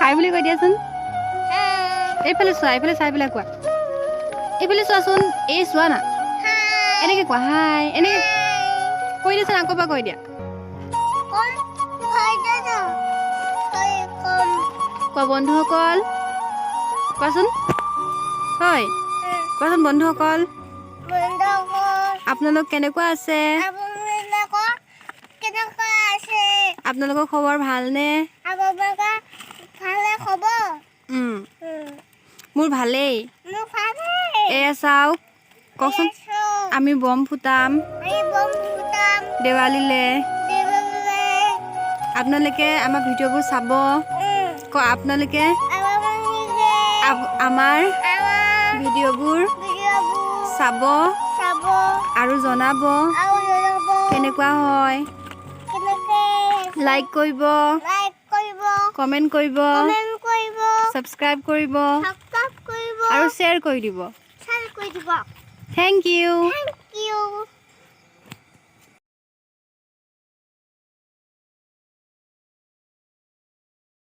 হাই বুলি কৈ দিয়াচোন এইফালে চোৱা এইফালে চাই পেলাই কোৱা এইফালে চোৱাচোন এই চোৱা না এনেকৈ কোৱা হাই এনেকৈ কৈ দিয়াচোন আকৌ পৰা কৈ দিয়া কোৱা বন্ধুসকল কোৱাচোন হয় কোৱাচোন বন্ধুসকল আপোনালোক কেনেকুৱা আছে আপোনালোকৰ খবৰ ভালনে মোৰ ভালেই এয়া চাওক কওকচোন আমি বম ফুটাম দেৱালীলৈ আপোনালোকে আমাৰ ভিডিঅ'বোৰ চাব আপোনালোকে আমাৰ ভিডিঅ'বোৰ চাব আৰু জনাব কেনেকুৱা হয় লাইক কৰিব কমেণ্ট কৰিব ছাবস্ক্ৰাইব কৰিব আৰু শ্বেয়াৰ কৰি দিব থেংক ইউ